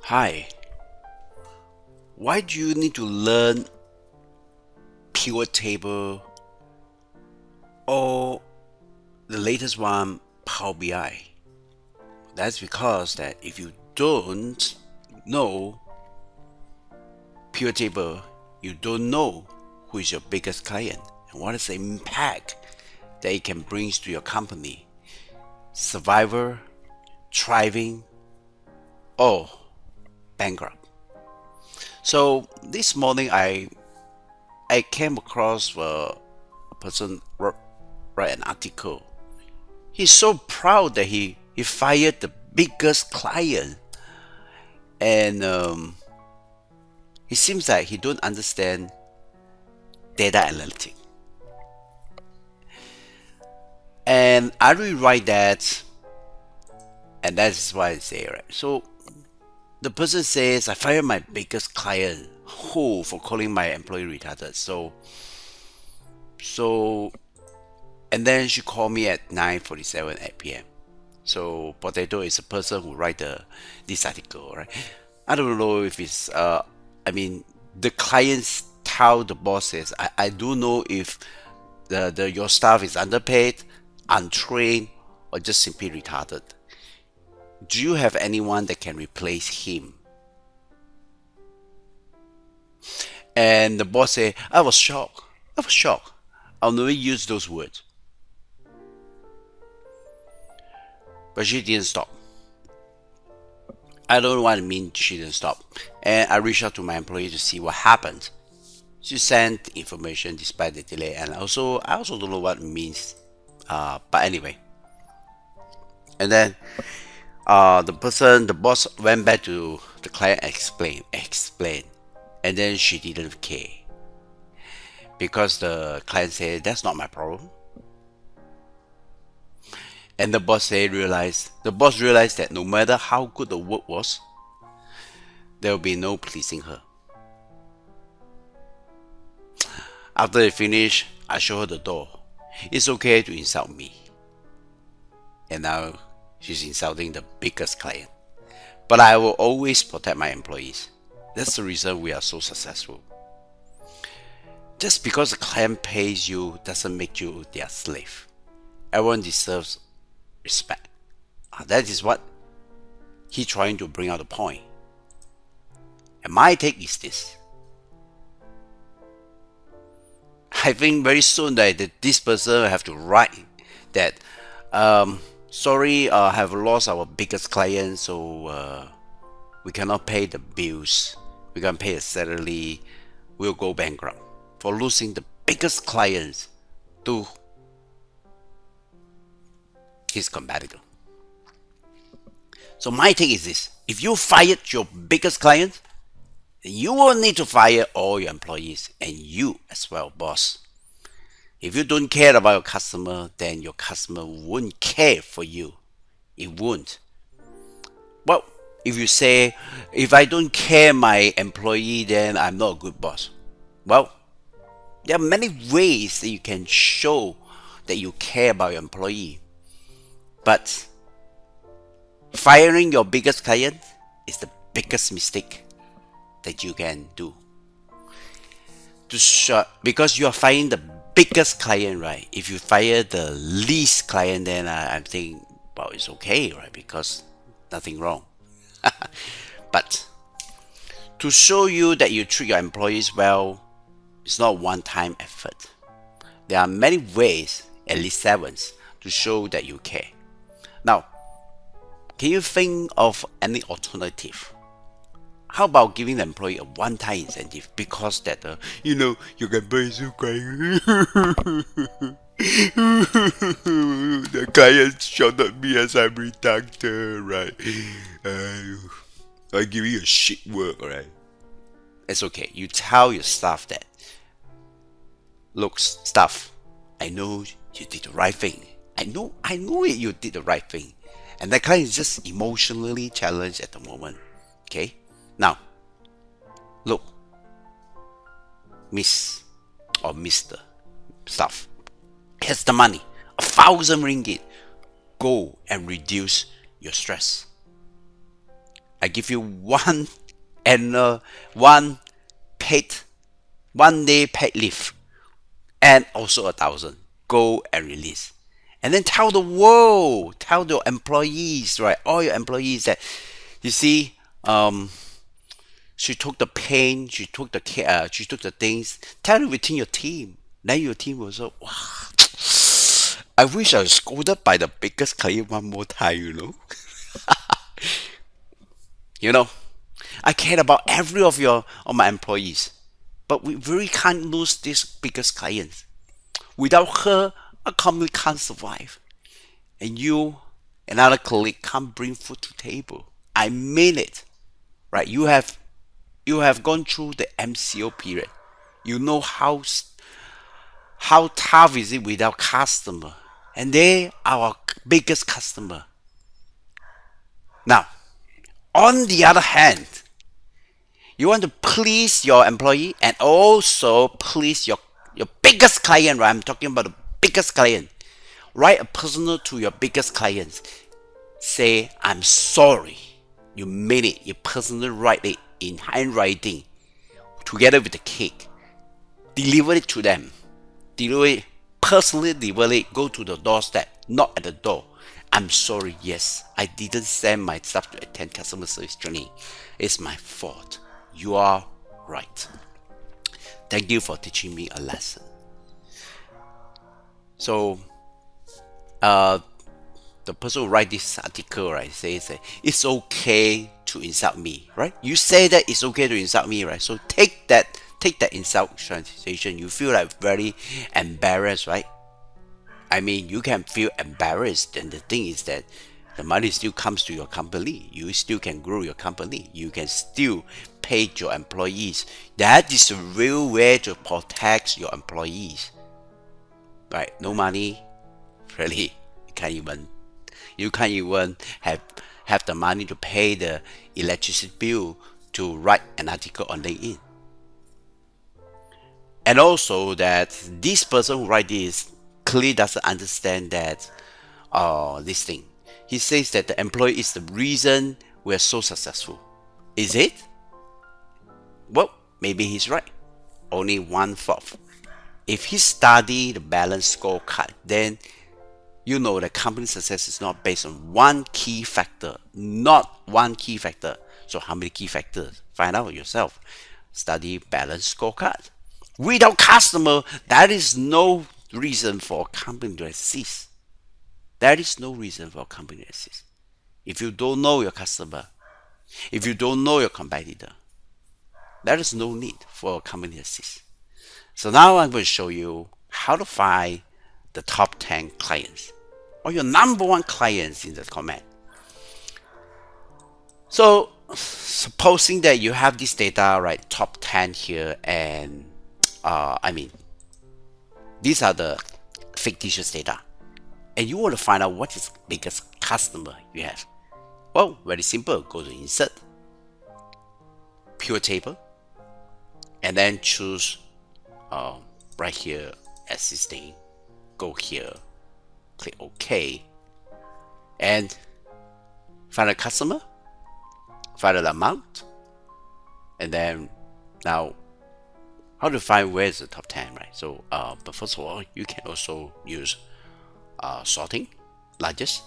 Hi, why do you need to learn pivot table or the latest one, Power BI? That's because that if you don't know pivot table, you don't know who is your biggest client and what is the impact that it can bring to your company. Survivor, thriving, or bankrupt. So this morning I came across a person write an article. He's so proud that he fired the biggest client, and it seems like he don't understand data analytics. And I rewrite that, and that's why I say right. So the person says I fired my biggest client. Who for calling my employee retarded? So and then she called me at 9:47 p.m. So Potato is a person who write this article, right? I don't know if it's I mean the clients tell the bosses. I do know if the your staff is underpaid, untrained, or just simply retarded. Do you have anyone that can replace him? And the boss said, I was shocked. I was shocked. I'll never use those words. But she didn't stop. I don't know what it means she didn't stop. And I reached out to my employee to see what happened. She sent information despite the delay, and I also don't know what it means. But anyway, and then the boss went back to the client, explain, and then she didn't care because the client said that's not my problem. And the boss realized that no matter how good the work was, there will be no pleasing her. After they finish, I show her the door. It's okay to insult me. And now she's insulting the biggest client. But I will always protect my employees. That's the reason we are so successful. Just because the client pays you doesn't make you their slave. Everyone deserves respect. That is what he's trying to bring out the point. And my take is this. I think very soon that this person will have to write that sorry, have lost our biggest client, so we cannot pay the bills. We can't pay a salary. We'll go bankrupt for losing the biggest clients to his competitor. So my take is this: if you fired your biggest client, you will need to fire all your employees and you as well, boss. If you don't care about your customer, then your customer won't care for you. It won't. Well, if you say, if I don't care my employee, then I'm not a good boss. Well, there are many ways that you can show that you care about your employee. But firing your biggest client is the biggest mistake that you can do. Because you are firing the biggest client, right? If you fire the least client, then I think, well, it's okay, right? Because nothing wrong. But to show you that you treat your employees well, it's not one-time effort. There are many ways, at least 7, to show that you care. Now, can you think of any alternative? How about giving the employee a one-time incentive because that you can buy some client. The client shot at me as I'm retarded, right? I'm giving you a shit work, right? It's okay. You tell your staff that, look, staff, I know you did the right thing. I know it. You did the right thing, and that client is just emotionally challenged at the moment. Okay. Now, look, Miss or Mr. Staff, here's the money, 1,000 ringgit. Go and reduce your stress. I give you one and one paid 1 day paid leave and also 1,000. Go and release. And then tell the world, tell your employees, right? All your employees that you see, she took the pain, she took the care, she took the things. Tell it within your team. Then your team will say, wow, I wish I was scolded by the biggest client one more time, you know. You know, I care about every of my employees, but we really can't lose this biggest client. Without her, a company can't survive. And you, another colleague, can't bring food to table. I mean it, right? You have gone through the MCO period. You know how tough is it without customer, and they are our biggest customer. Now, on the other hand, you want to please your employee and also please your biggest client, right? I'm talking about the biggest client. Write a personal to your biggest clients. Say, I'm sorry. You mean it. You personally write it in handwriting together with the cake. Deliver it to them. Deliver it, personally deliver it. Go to the doorstep, knock at the door. I'm sorry, yes, I didn't send my staff to attend customer service training. It's my fault. You are right. Thank you for teaching me a lesson. So, the person who write this article, right, says that it's okay to insult me, right? You say that it's okay to insult me, right? So take that insult translation. You feel like very embarrassed, right? I mean, you can feel embarrassed, and the thing is that the money still comes to your company. You still can grow your company. You can still pay your employees. That is the real way to protect your employees, right? No money, really, you can't even have the money to pay the electricity bill to write an article on LinkedIn. And also that this person who write this clearly doesn't understand that this thing. He says that the employee is the reason we're so successful. Is it? Well, maybe he's right. Only 1/4. If he study the balance scorecard, then you know the company success is not based on one key factor, not one key factor. So how many key factors? Find out yourself. Study balance scorecard. Without customer, there is no reason for a company to exist. There is no reason for a company to exist. If you don't know your customer, if you don't know your competitor, there is no need for a company to exist. So now I'm going to show you how to find the top 10 clients or your number one clients in the comment. So supposing that you have this data, right, top 10 here, and these are the fictitious data, and you want to find out what is the biggest customer you have. Well, very simple. Go to insert, pure table, and then choose right here, existing. Go here, click OK, and find a customer, find an amount, and then now how to find where's the top 10, right? So but first of all, you can also use sorting largest.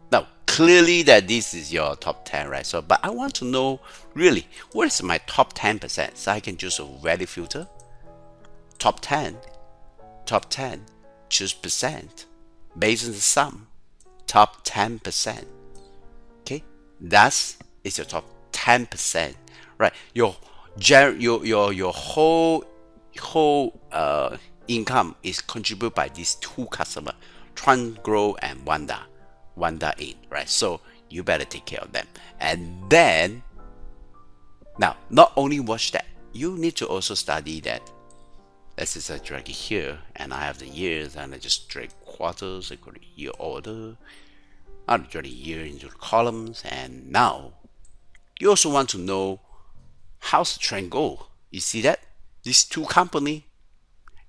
Now clearly that this is your top 10, right? So but I want to know really what is my top 10%, so I can choose a value filter, top 10, choose percent based on the sum, top 10%. Okay, that's is your top 10%, right? Your whole income is contributed by these two customers, Tran Grow and Wanda In, right? So you better take care of them. And then now, not only watch that, you need to also study that. Let's just drag it here, and I have the years, and I just drag quarters, I go to year order, I'll drag the year into the columns, and now you also want to know how's the trend go. You see that? These two companies,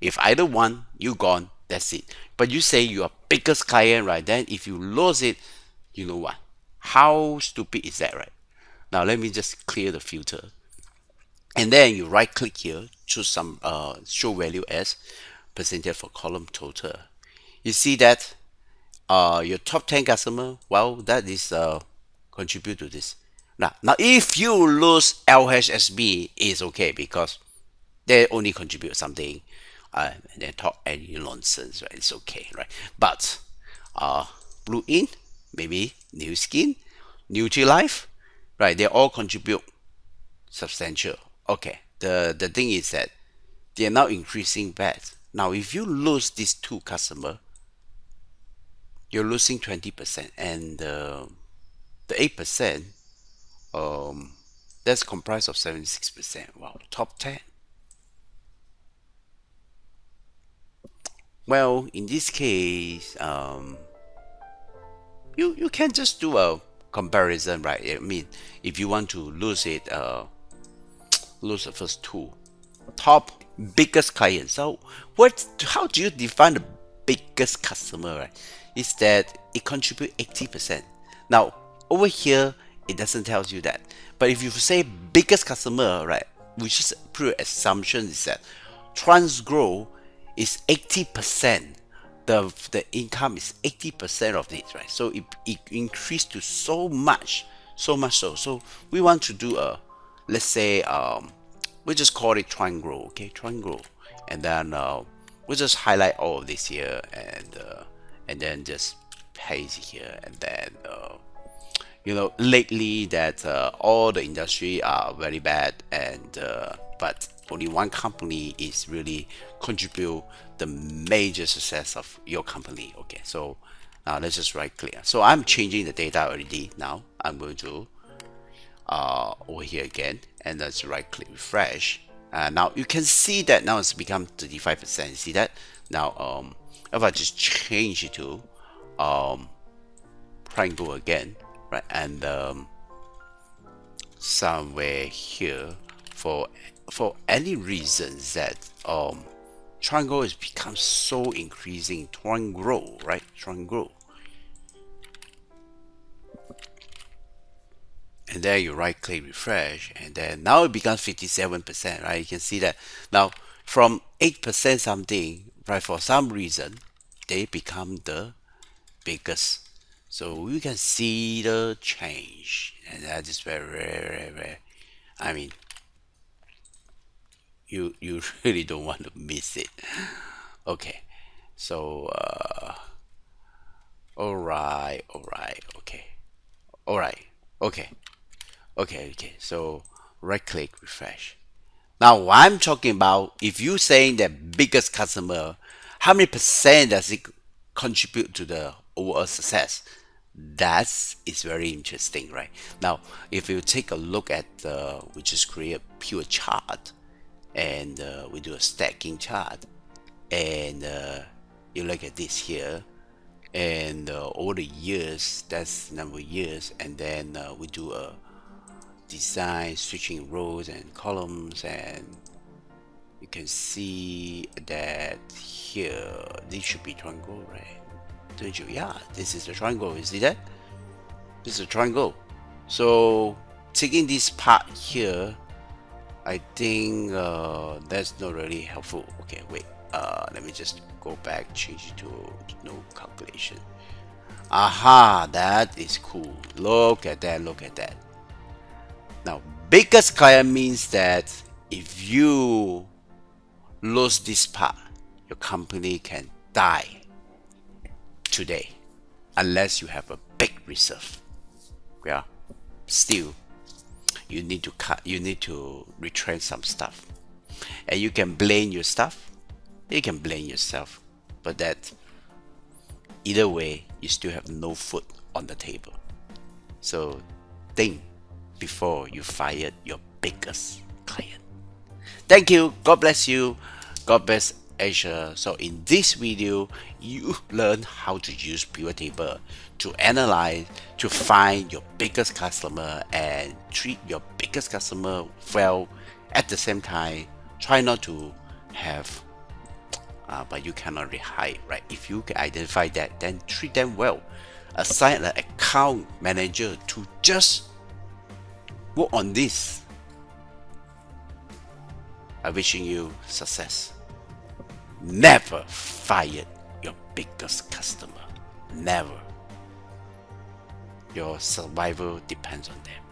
if either one, you gone, that's it. But you say your biggest client, right? Then if you lose it, you know what? How stupid is that, right? Now let me just clear the filter, and then you right click here, choose some show value as percentage for column total. You see that your top 10 customer, well, that is contribute to this. Now if you lose LHSB, it's okay because they only contribute something, and then talk any nonsense, right? It's okay, right? But Blue In, maybe New Skin, Life, right? They all contribute substantial. Okay. The thing is that they are now increasing bad. Now, if you lose these two customer, you're losing 20%, and the 8%, that's comprised of 76%. Wow, top 10. Well, in this case, you can just do a comparison, right? I mean, if you want to lose it, lose the first two top biggest client. So how do you define the biggest customer, right? Is that it contribute 80%. Now over here it doesn't tell you that, but if you say biggest customer, right, which is pure assumption, is that Transgrow is 80%. The income is 80% of it, right? So it increased to so much so we want to do a, let's say, we just call it Transgrow, okay? Transgrow, and then we'll just highlight all of this here, and then just paste here, and then lately that all the industry are very bad, and but only one company is really contribute the major success of your company. Okay, so now let's just right click. So I'm changing the data already. Now I'm going to over here again, and let's right click refresh. Now you can see that now it's become 35%. See that now? If I just change it to triangle again, right, and somewhere here, for any reasons that triangle has become so increasing, Transgrow, right? Transgrow. And then you right click refresh, and then now it becomes 57%, right? You can see that now from 8% something, right, for some reason they become the biggest. So you can see the change, and that is very, very, very, I mean, you really don't want to miss it. Okay, so all right, okay, all right, okay. So right click refresh. Now I'm talking about, if you saying that biggest customer, how many percent does it contribute to the overall success? That is very interesting, right? Now if you take a look at we just create a pure chart, and we do a stacking chart, and you look at this here, and over the years, that's number of years, and then we do a design switching rows and columns, and you can see that here this should be triangle, right? Don't you? Yeah, this is the triangle. You see that? This is a triangle. So taking this part here, I think that's not really helpful. Okay, wait, let me just go back, change it to no calculation. Aha, that is cool. Look at that, look at that. Now biggest client means that if you lose this part, your company can die today unless you have a big reserve. Yeah, still you need to cut, you need to retrench some stuff, and you can blame your stuff, you can blame yourself, but that either way you still have no food on the table. So think before you fire your biggest client. Thank you, God bless you, God bless Asia. So in this video you learn how to use pivot table to analyze, to find your biggest customer and treat your biggest customer well. At the same time, try not to have but you cannot really hide, right? If you can identify that, then treat them well. Assign an account manager to just Work on this. I'm wishing you success. Never fire your biggest customer. Never. Your survival depends on them.